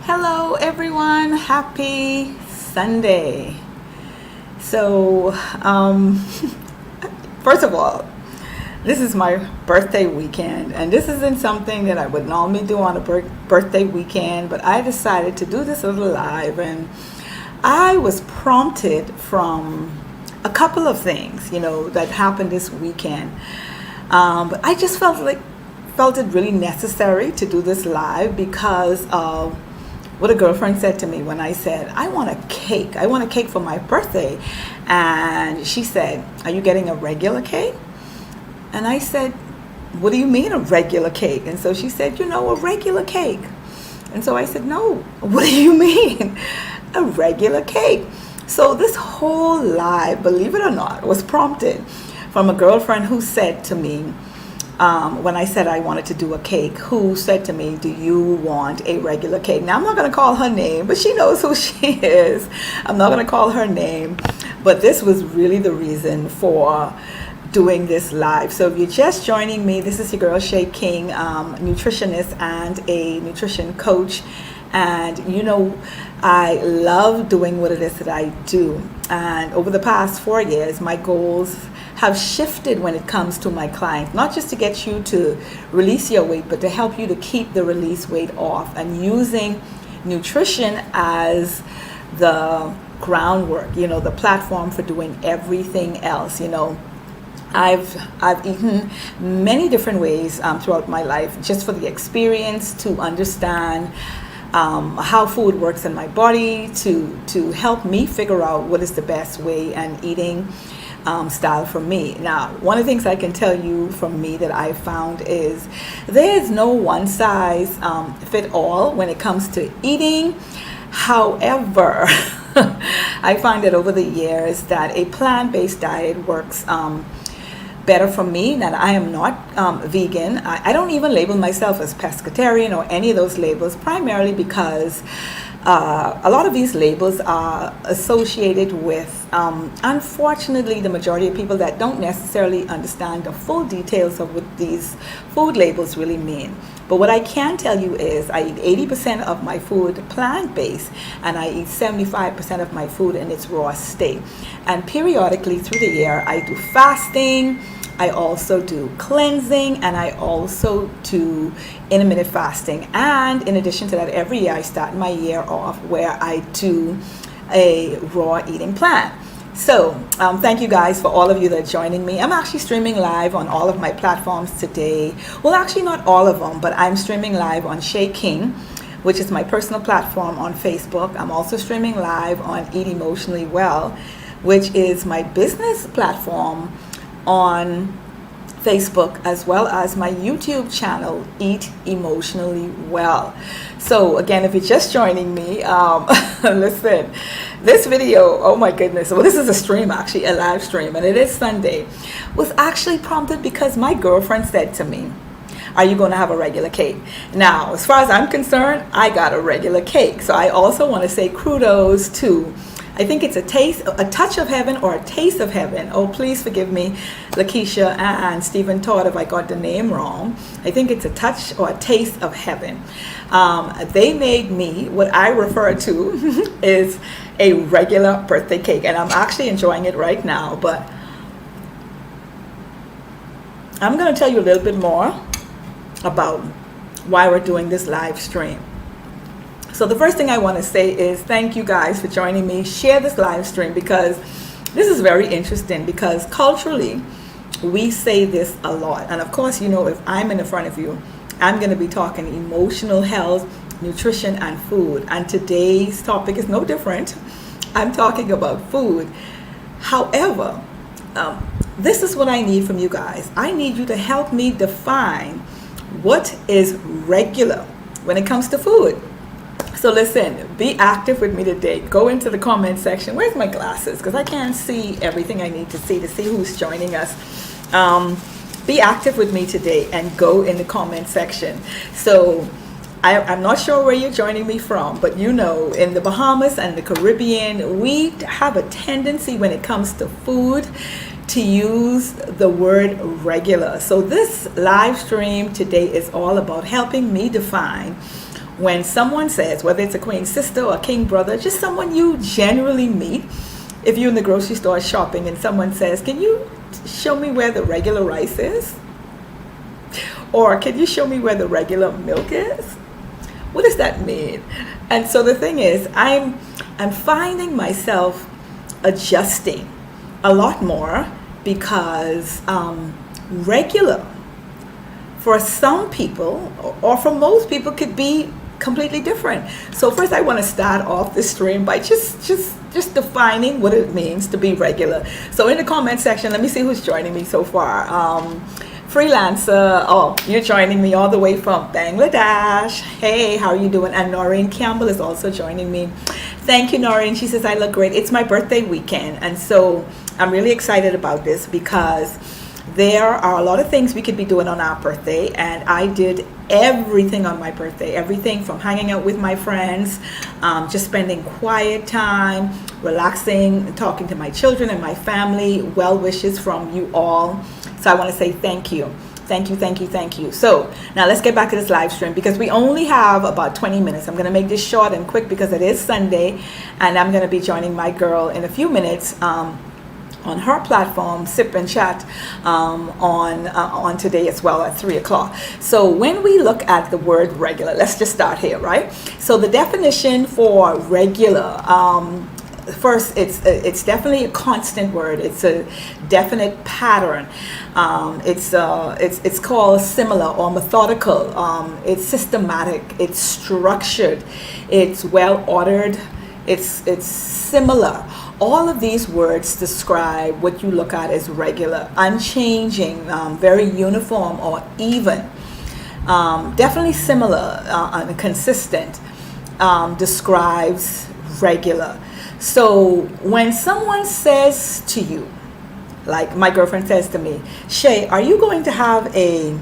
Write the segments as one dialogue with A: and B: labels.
A: Hello everyone, happy Sunday. So, first of all, this is my birthday weekend, and this isn't something that I would normally do on a birthday weekend, but I decided to do this little live, and I was prompted from a couple of things, that happened this weekend. But I just felt it really necessary to do this live because of what a girlfriend said to me when I said, I want a cake. I want a cake for my birthday. And she said, are you getting a regular cake? And I said, what do you mean a regular cake? And so she said, a regular cake. And so I said, no, what do you mean? A regular cake. So this whole live, believe it or not, was prompted from a girlfriend who said to me, when I said I wanted to do a cake, who said to me, do you want a regular cake? Now, I'm not going to call her name, but she knows who she is. I'm not going to call her name, but this was really the reason for doing this live. So if you're just joining me, this is your girl Shay King, nutritionist and a nutrition coach. And I love doing what it is that I do. And over the past 4 years, my goals have shifted when it comes to my clients, not just to get you to release your weight, but to help you to keep the release weight off, and using nutrition as the groundwork, the platform for doing everything else. I've eaten many different ways throughout my life, just for the experience to understand how food works in my body, to help me figure out what is the best way and eating style for me. Now, one of the things I can tell you from me that I found is there's no one size fit all when it comes to eating. However, I find that over the years that a plant-based diet works better for me. That I am not vegan. I don't even label myself as pescatarian or any of those labels, primarily because a lot of these labels are associated with, unfortunately, the majority of people that don't necessarily understand the full details of what these food labels really mean. But what I can tell you is I eat 80% of my food plant-based, and I eat 75% of my food in its raw state. And periodically through the year, I do fasting, I also do cleansing, and I also do intermittent fasting. And in addition to that, every year I start my year off where I do a raw eating plan. So thank you guys for all of you that are joining me. I'm actually streaming live on all of my platforms today. Well, actually not all of them, but I'm streaming live on Shay King, which is my personal platform on Facebook. I'm also streaming live on Eat Emotionally Well, which is my business platform on Facebook, as well as my YouTube channel, Eat Emotionally Well. So again, if you're just joining me, listen, this video, oh my goodness, well, this is a stream, actually a live stream, and it is Sunday, was actually prompted because my girlfriend said to me, are you going to have a regular cake? Now, as far as I'm concerned, I got a regular cake. So I also want to say kudos to, I think it's a touch of heaven, or a taste of heaven. Oh, please forgive me, Lakeisha and Stephen Todd, if I got the name wrong. I think it's a touch or a taste of heaven. They made me what I refer to is a regular birthday cake, and I'm actually enjoying it right now. But I'm going to tell you a little bit more about why we're doing this live stream. So the first thing I want to say is thank you guys for joining me. Share this live stream, because this is very interesting, because culturally we say this a lot. And of course, if I'm in the front of you, I'm going to be talking emotional health, nutrition, and food. And today's topic is no different. I'm talking about food. However, this is what I need from you guys. I need you to help me define what is regular when it comes to food. So listen, be active with me today. Go into the comment section. Where's my glasses? Because I can't see everything I need to see who's joining us. Be active with me today and go in the comment section. So I'm not sure where you're joining me from, but in the Bahamas and the Caribbean, we have a tendency when it comes to food to use the word regular. So this live stream today is all about helping me define when someone says, whether it's a queen sister or a king brother, just someone you generally meet, if you're in the grocery store shopping and someone says, can you show me where the regular rice is? Or can you show me where the regular milk is? What does that mean? And so the thing is, I'm finding myself adjusting a lot more because regular for some people or for most people could be completely different. So first I want to start off the stream by just defining what it means to be regular. So in the comment section, let me see who's joining me so far. Freelancer, oh, you're joining me all the way from Bangladesh. Hey, how are you doing? And Noreen Campbell is also joining me. Thank you, Noreen. She says, I look great. It's my birthday weekend. And so I'm really excited about this because there are a lot of things we could be doing on our birthday. And I did everything on my birthday, everything from hanging out with my friends, just spending quiet time, relaxing, talking to my children and my family, well wishes from you all. So I want to say thank you. Thank you, thank you, thank you. So now let's get back to this live stream because we only have about 20 minutes. I'm going to make this short and quick because it is Sunday and I'm going to be joining my girl in a few minutes on her platform, Sip and Chat, on today as well at 3 o'clock. So when we look at the word regular, let's just start here, right? So the definition for regular, first, it's definitely a constant word. It's a definite pattern. It's called similar or methodical. It's systematic. It's structured. It's well ordered. It's similar. All of these words describe what you look at as regular, unchanging, very uniform or even. Definitely similar and consistent describes regular. So when someone says to you, like my girlfriend says to me, Shay, are you going to have a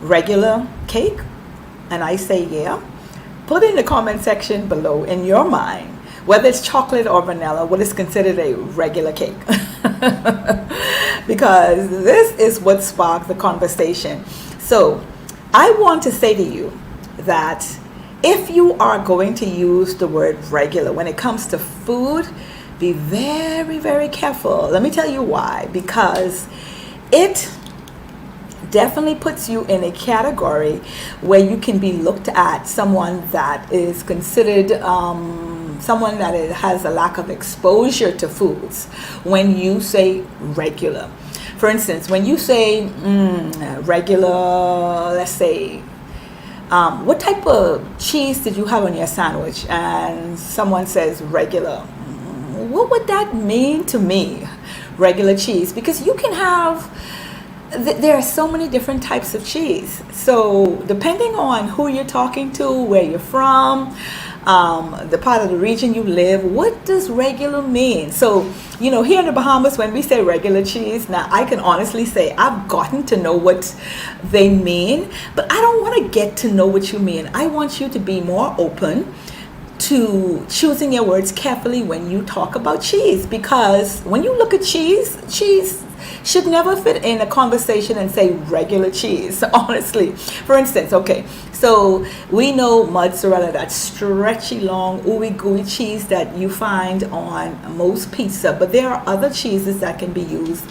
A: regular cake? And I say, yeah. Put in the comment section below in your mind, whether it's chocolate or vanilla, what is considered a regular cake. Because this is what sparked the conversation. So I want to say to you that if you are going to use the word regular when it comes to food, be very, very careful. Let me tell you why. Because it definitely puts you in a category where you can be looked at someone that is considered someone that has a lack of exposure to foods when you say regular. For instance, when you say regular, let's say, what type of cheese did you have on your sandwich? And someone says regular. What would that mean to me? Regular cheese. Because you can have, there are so many different types of cheese. So depending on who you're talking to, where you're from, the part of the region you live, what does regular mean? So, you know, here in the Bahamas, when we say regular cheese, now I can honestly say I've gotten to know what they mean, but I don't want to get to know what you mean. I want you to be more open to choosing your words carefully when you talk about cheese, because when you look at cheese should never fit in a conversation and say regular cheese, honestly. For instance, okay, so we know mozzarella, that stretchy, long, ooey gooey cheese that you find on most pizza, but there are other cheeses that can be used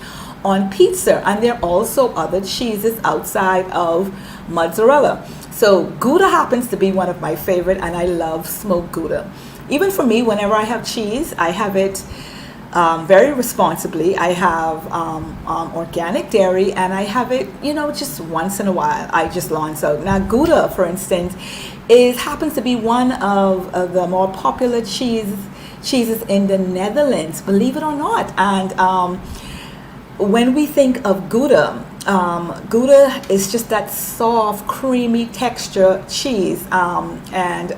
A: on pizza, and there are also other cheeses outside of mozzarella. So Gouda happens to be one of my favorite, and I love smoked Gouda. Even for me, whenever I have cheese, I have it very responsibly. I have organic dairy, and I have it, you know, just once in a while. I just launch out. Now, Gouda, for instance, happens to be one of the more popular cheeses in the Netherlands, believe it or not. And when we think of Gouda, Gouda is just that soft, creamy texture cheese, and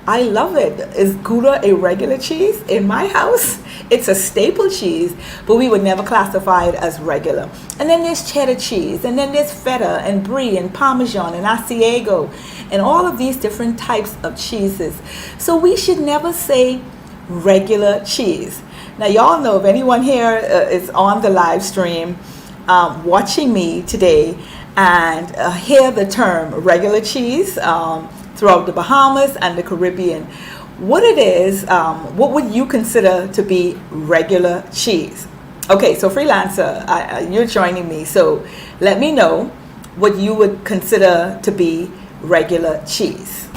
A: I love it. Is Gouda a regular cheese? In my house, it's a staple cheese, but we would never classify it as regular. And then there's cheddar cheese, and then there's feta and brie and parmesan and asiago, and all of these different types of cheeses. So we should never say regular cheese. Now, y'all know, if anyone here is on the live stream watching me today and hear the term regular cheese, throughout the Bahamas and the Caribbean, what it is, what would you consider to be regular cheese? Okay, so freelancer, you're joining me, so let me know what you would consider to be regular cheese.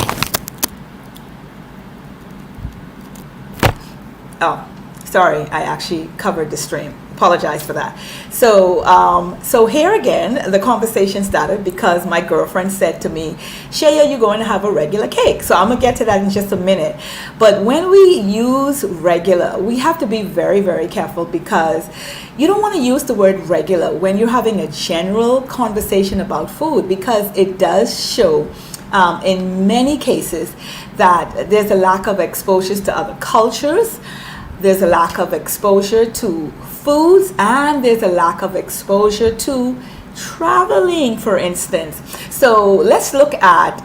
A: Oh, sorry, I actually covered the stream. Apologize for that. So here again, the conversation started because my girlfriend said to me, Shaya, you're going to have a regular cake. So I'm going to get to that in just a minute. But when we use regular, we have to be very, very careful because you don't want to use the word regular when you're having a general conversation about food, because it does show in many cases that there's a lack of exposures to other cultures. There's a lack of exposure to foods, and there's a lack of exposure to traveling, for instance. So let's look at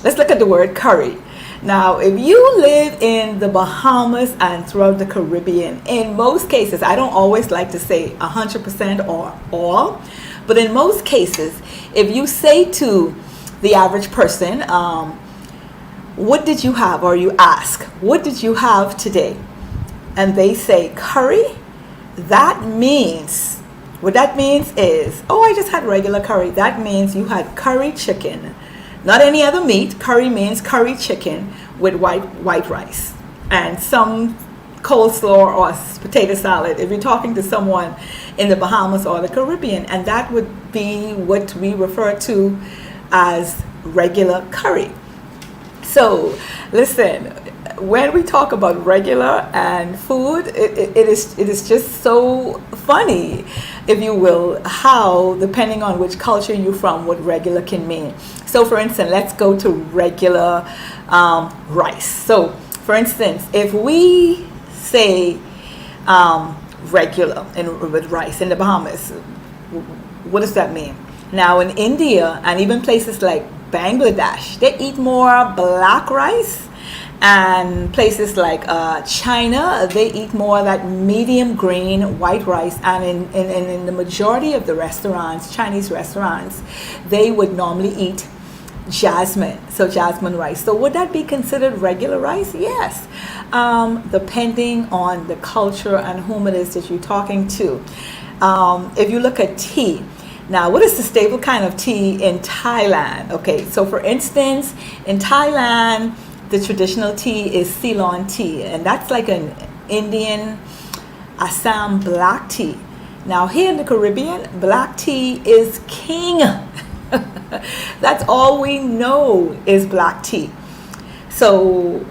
A: the word curry. Now, if you live in the Bahamas and throughout the Caribbean, in most cases, I don't always like to say 100% or all, but in most cases, if you say to the average person, what did you have? Or you ask, what did you have today? And they say curry, that means, what that means is, oh, I just had regular curry. That means you had curry chicken, not any other meat. Curry means curry chicken with white rice and some coleslaw or potato salad if you're talking to someone in the Bahamas or the Caribbean. And that would be what we refer to as regular curry. So listen, when we talk about regular and food, it is just so funny, if you will, how, depending on which culture you're from, what regular can mean. So for instance, let's go to regular rice. So for instance, if we say regular with rice in the Bahamas, what does that mean? Now in India and even places like Bangladesh, they eat more black rice. And places like China, they eat more that medium green white rice. And in the majority of the restaurants, Chinese restaurants, they would normally eat jasmine, so jasmine rice. So would that be considered regular rice? Yes, depending on the culture and whom it is that you're talking to. If you look at tea, now what is the staple kind of tea in Thailand? Okay, so for instance, in Thailand, the traditional tea is Ceylon tea, and that's like an Indian Assam black tea. Now here in the Caribbean, black tea is king. That's all we know is black tea. So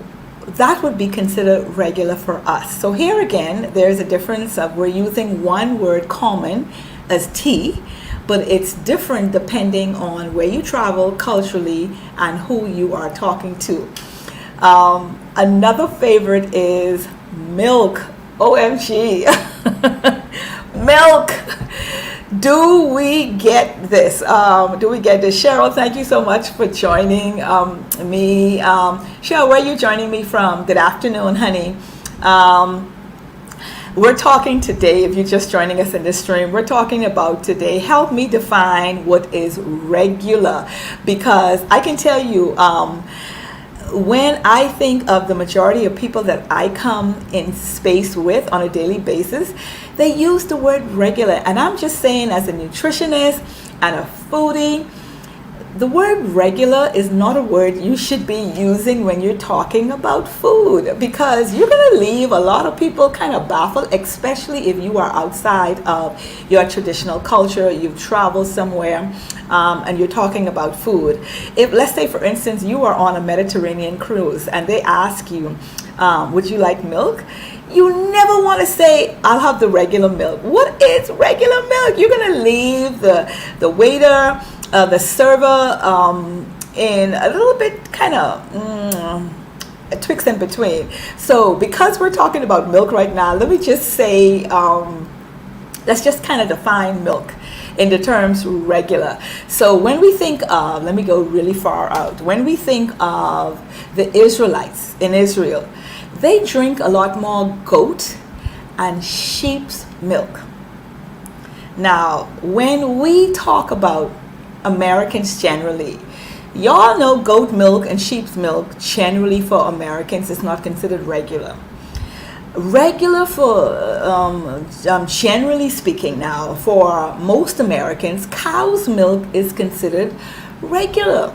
A: that would be considered regular for us. So here again, there's a difference of we're using one word common as tea, but it's different depending on where you travel culturally and who you are talking to. Another favorite is milk. OMG. Milk. Do we get this? Cheryl, thank you so much for joining me. Cheryl, where are you joining me from? Good afternoon, honey. We're talking today, if you're just joining us in this stream, we're talking about today, help me define what is regular. Because I can tell you, when I think of the majority of people that I come in space with on a daily basis, they use the word regular. And I'm just saying, as a nutritionist and a foodie, the word regular is not a word you should be using when you're talking about food, because you're going to leave a lot of people kind of baffled, especially if you are outside of your traditional culture, you've traveled somewhere, and you're talking about food. If, let's say, for instance, you are on a Mediterranean cruise and they ask you, would you like milk? You never want to say, I'll have the regular milk. What is regular milk? You're going to leave the waiter, the server in a little bit kind of twixt and between. So because we're talking about milk right now, let me just say, let's just kind of define milk in the terms regular. So when we think of, let me go really far out. When we think of the Israelites in Israel, they drink a lot more goat and sheep's milk. Now, when we talk about Americans generally, Y'all know goat milk and sheep's milk generally for Americans is not considered regular. Regular for, generally speaking now, for most Americans, cow's milk is considered regular.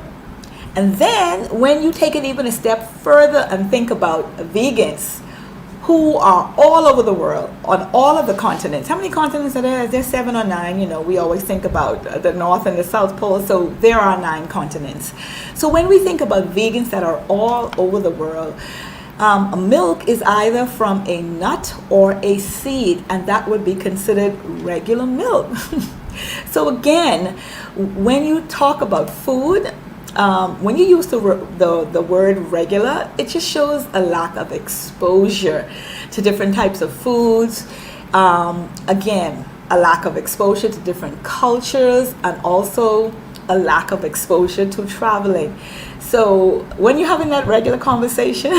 A: And then when you take it even a step further and think about vegans who are all over the world, on all of the continents. How many continents are there? There's 7 or 9. You know, we always think about the North and the South Pole, so there are 9 continents. So when we think about vegans that are all over the world, milk is either from a nut or a seed, and that would be considered regular milk. So again, when you talk about food, when you use the word regular, it just shows a lack of exposure to different types of foods. Again, a lack of exposure to different cultures, and also a lack of exposure to traveling. So when you're having that regular conversation,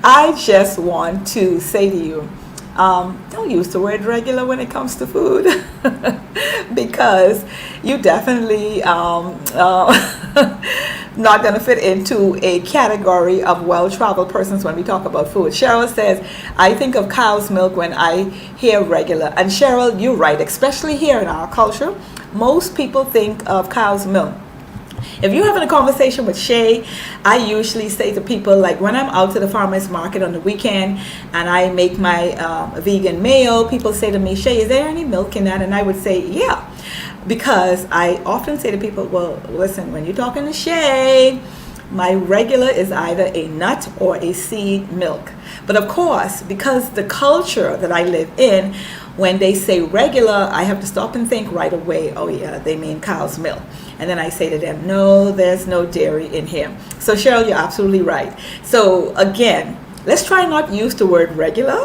A: I just want to say to you, don't use the word regular when it comes to food, because you definitely not going to fit into a category of well-traveled persons when we talk about food. Cheryl says, I think of cow's milk when I hear regular. And Cheryl, you're right, especially here in our culture, most people think of cow's milk. If you're having a conversation with Shay, I usually say to people, like when I'm out to the farmer's market on the weekend and I make my vegan meal, people say to me, Shay, is there any milk in that? And I would say, yeah, because I often say to people, well, listen, when you're talking to Shay, my regular is either a nut or a seed milk. But of course, because the culture that I live in, when they say regular, I have to stop and think right away, oh yeah, they mean cow's milk. And then I say to them, no, there's no dairy in here. So Cheryl, you're absolutely right. So again, let's try not use the word regular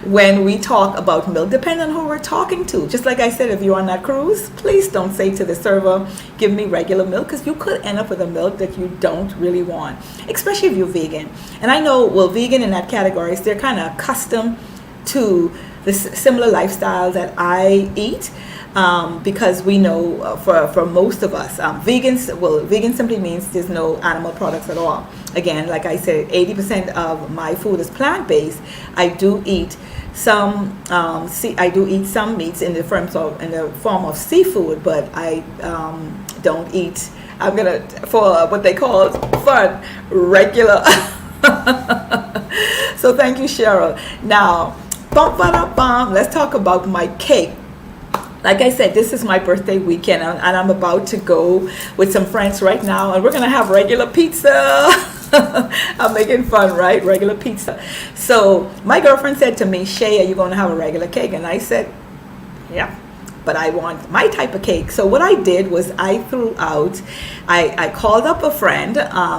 A: when we talk about milk, depending on who we're talking to. Just like I said, if you're on that cruise, please don't say to the server, give me regular milk, because you could end up with a milk that you don't really want, especially if you're vegan. And I know, well, vegan in that category, they're kind of accustomed to the similar lifestyle that I eat, because we know for most of us, vegan simply means there's no animal products at all. Again, like I said, 80% of my food is plant-based. I do eat some meats in the form of seafood, but I don't eat. I'm gonna for what they call fun regular. So thank you, Cheryl. Now, let's talk about my cake. Like I said, this is my birthday weekend, and I'm about to go with some friends right now, and we're gonna have regular pizza. I'm making fun, right? Regular pizza. So my girlfriend said to me, Shay, are you gonna have a regular cake? And I said, yeah, but I want my type of cake. So what I did was I called up a friend.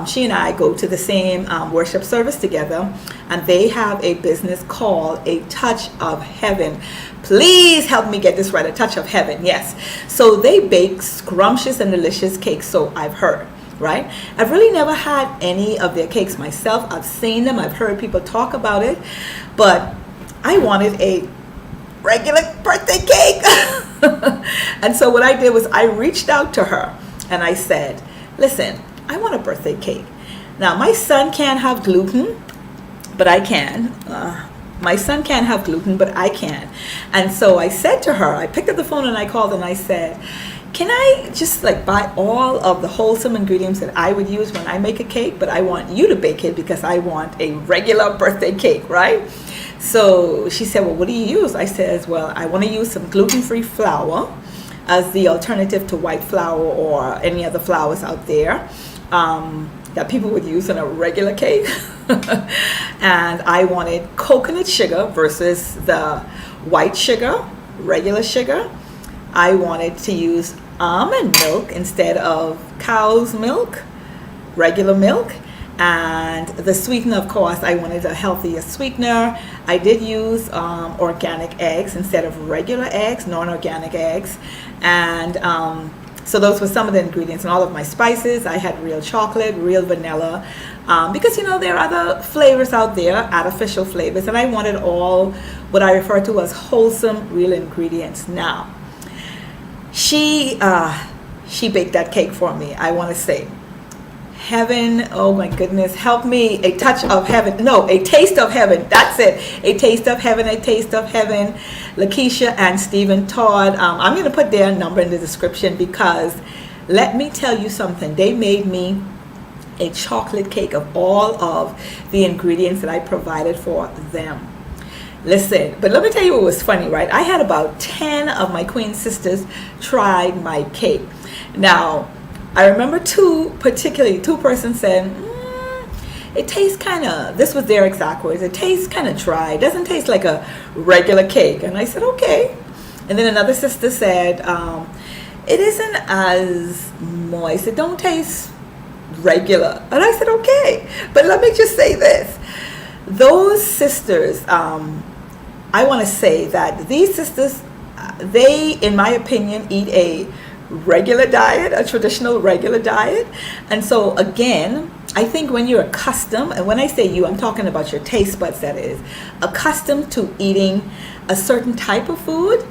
A: She and I go to the same worship service together, and they have a business called A Touch of Heaven. Please help me get this right, A Touch of Heaven, yes. So they bake scrumptious and delicious cakes, so I've heard, right? I've really never had any of their cakes myself. I've seen them, I've heard people talk about it, but I wanted a regular birthday cake. And so what I did was I reached out to her and I said, listen, I want a birthday cake. Now my son can't have gluten, but I can. My son can't have gluten, but I can. And so I said to her, I picked up the phone and I called and I said, can I just like buy all of the wholesome ingredients that I would use when I make a cake, but I want you to bake it because I want a regular birthday cake, right? So she said, well, what do you use? I said, well, I want to use some gluten-free flour as the alternative to white flour or any other flours out there that people would use in a regular cake. And I wanted coconut sugar versus the white sugar, regular sugar. I wanted to use almond milk instead of cow's milk, regular milk. And the sweetener, of course, I wanted a healthier sweetener. I did use organic eggs instead of regular eggs, non-organic eggs. And so those were some of the ingredients. And all of my spices, I had real chocolate, real vanilla. Because, you know, there are other flavors out there, artificial flavors. And I wanted all what I refer to as wholesome, real ingredients. Now, she she baked that cake for me. I want to say, heaven, oh my goodness, help me, a touch of heaven, no, a taste of heaven, that's it, a taste of heaven, a taste of heaven, Lakeisha and Stephen Todd. I'm going to put their number in the description, because let me tell you something, they made me a chocolate cake of all of the ingredients that I provided for them. Listen, but let me tell you what was funny, right? I had about 10 of my queen sisters try my cake. Now, I remember two persons said, it tastes kind of, this was their exact words, it tastes kind of dry. It doesn't taste like a regular cake. And I said, okay. And then another sister said, it isn't as moist. It don't taste regular. And I said, okay. But let me just say this. Those sisters, I want to say that these sisters, they, in my opinion, eat a regular diet, a traditional regular diet. And so again, I think when you're accustomed, and when I say you, I'm talking about your taste buds, that is, accustomed to eating a certain type of food,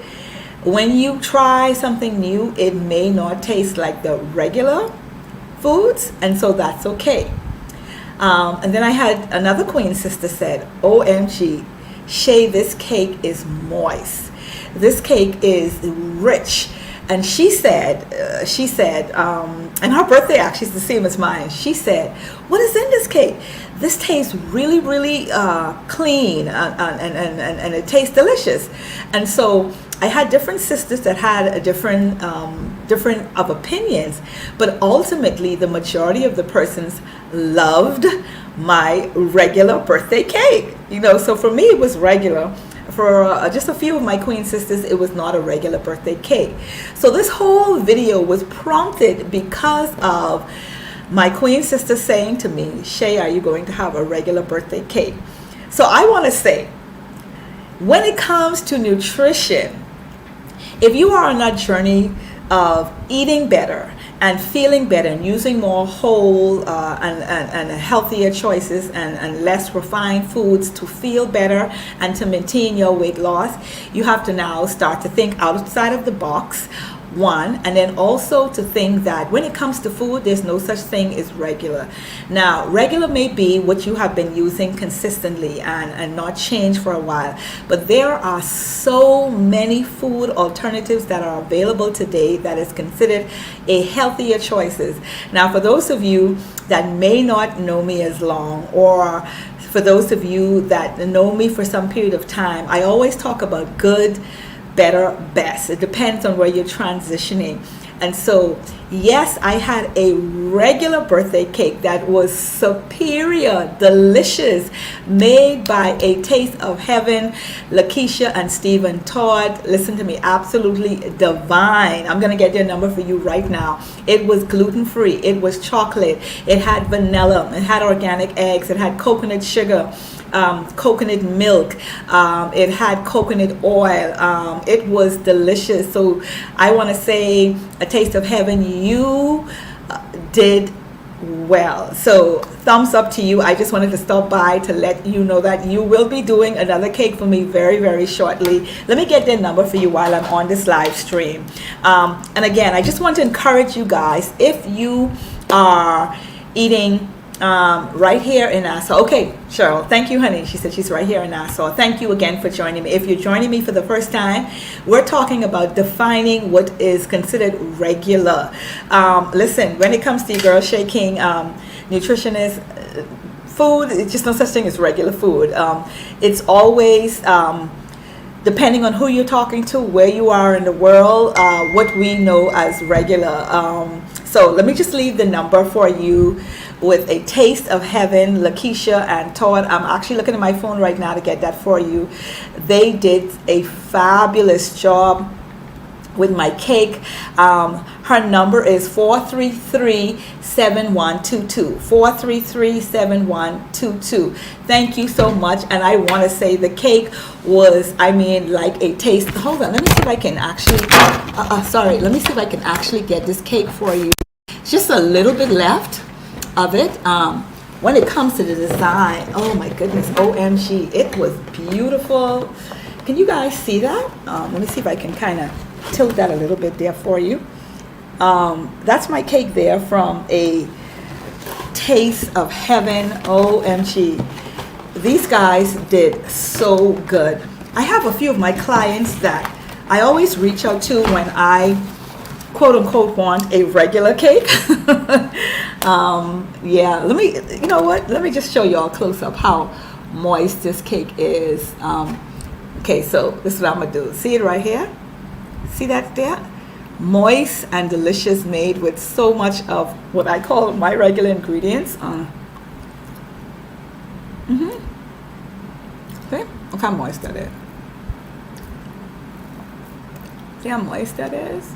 A: when you try something new, it may not taste like the regular foods, and so that's okay. And then I had another queen sister said, OMG, Shay, this cake is moist. This cake is rich. And she said, and her birthday actually is the same as mine. She said, what is in this cake? This tastes really, really clean, and it tastes delicious. And so I had different sisters that had a different of opinions, but ultimately the majority of the persons loved my regular birthday cake. So for me it was regular. For just a few of my queen sisters, it was not a regular birthday cake. So this whole video was prompted because of my queen sister saying to me, Shay, are you going to have a regular birthday cake? So I want to say, when it comes to nutrition, if you are on that journey of eating better and feeling better and using more whole and healthier choices and less refined foods to feel better and to maintain your weight loss, you have to now start to think outside of the box, one, and then also to think that when it comes to food, there's no such thing as regular. Now, regular may be what you have been using consistently and not change for a while, but there are so many food alternatives that are available today that is considered a healthier choices. Now, for those of you that may not know me as long, or for those of you that know me for some period of time, I always talk about good, better, best. It depends on where you're transitioning. And so, yes, I had a regular birthday cake that was superior, delicious, made by a taste of heaven, Lakeisha and Stephen Todd. Listen to me, absolutely divine. I'm going to get their number for you right now. It was gluten-free. It was chocolate. It had vanilla. It had organic eggs. It had coconut sugar. Coconut milk, it had coconut oil, it was delicious. So I want to say, a taste of heaven, you did well. So thumbs up to you. I just wanted to stop by to let you know that you will be doing another cake for me very, very shortly. Let me get their number for you while I'm on this live stream. And again, I just want to encourage you guys, if you are eating right here in Nassau. Okay, Cheryl, thank you, honey. She said she's right here in Nassau. Thank you again for joining me. If you're joining me for the first time, we're talking about defining what is considered regular. Listen, when it comes to your girl Shay King, nutritionist, food, it's just no such thing as regular food. It's always depending on who you're talking to, where you are in the world, what we know as regular. So let me just leave the number for you with a taste of heaven, Lakeisha and Todd. I'm actually looking at my phone right now to get that for you. They did a fabulous job with my cake. Her number is 433-7122. 433-7122. Thank you so much. And I want to say the cake was, I mean, like a taste. Hold on, let me see if I can actually, let me see if I can actually get this cake for you. It's just a little bit left of it. When it comes to the design, oh my goodness, OMG, it was beautiful. Can you guys see that? Let me see if I can kind of tilt that a little bit there for you. That's my cake there from a Taste of Heaven. OMG. These guys did so good. I have a few of my clients that I always reach out to when I quote unquote want a regular cake. Yeah, you know what? Let me just show y'all close up how moist this cake is. Okay, so this is what I'm gonna do. See it right here? See that there? Moist and delicious, made with so much of what I call my regular ingredients. See? Look how moist that is. See how moist that is?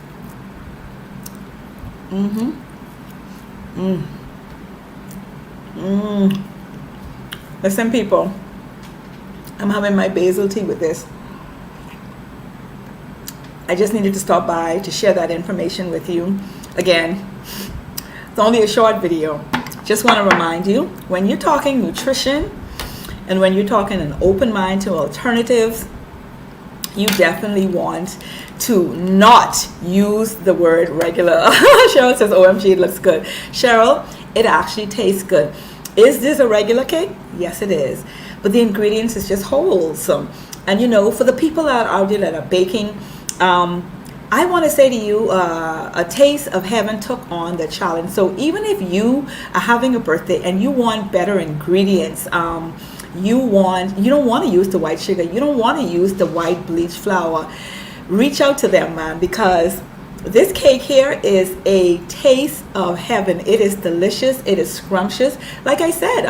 A: Listen, people, I'm having my basil tea with this. I just needed to stop by to share that information with you. Again, it's only a short video. Just want to remind you, when you're talking nutrition and when you're talking an open mind to alternatives, you definitely want to not use the word regular. Cheryl says, OMG, it looks good. Cheryl, it actually tastes good. Is this a regular cake? Yes, it is. But the ingredients is just wholesome. And you know, for the people that are out there that are baking, I want to say to you, a Taste of Heaven took on the challenge. So even if you are having a birthday and you want better ingredients, you don't want to use the white sugar, you don't want to use the white bleached flour, reach out to them, man, because this cake here is a Taste of Heaven. It is delicious, it is scrumptious. Like I said,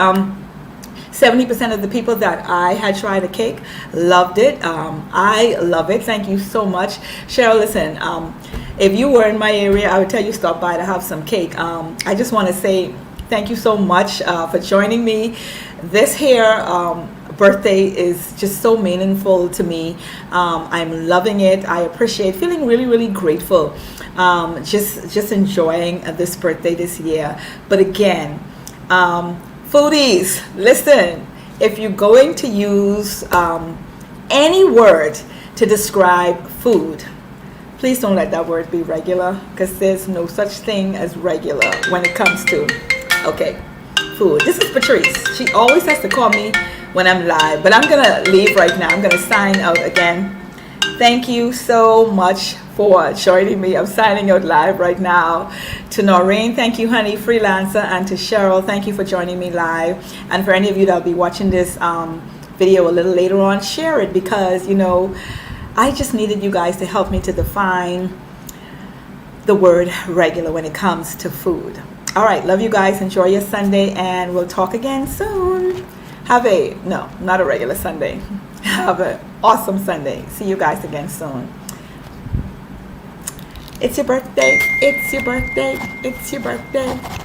A: 70% of the people that I had tried a cake loved it. I love it. Thank you so much. Cheryl, listen, if you were in my area, I would tell you stop by to have some cake. I just want to say thank you so much for joining me. This here birthday is just so meaningful to me. I'm loving it. I appreciate, feeling really, really grateful. Just enjoying this birthday this year. But again, foodies, listen, if you're going to use any word to describe food, please don't let that word be regular, because there's no such thing as regular when it comes to, okay, food. This is Patrice. She always has to call me when I'm live, but I'm gonna leave right now. I'm gonna sign out again. Thank you so much for joining me. I'm signing out live right now. To Noreen, thank you, honey, freelancer, and to Cheryl, thank you for joining me live. And for any of you that'll be watching this video a little later on, share it, because you know, I just needed you guys to help me to define the word regular when it comes to food. All right, love you guys. Enjoy your Sunday, and we'll talk again soon. Have a, no, not a regular Sunday. Have an awesome Sunday. See you guys again soon. It's your birthday. It's your birthday. It's your birthday.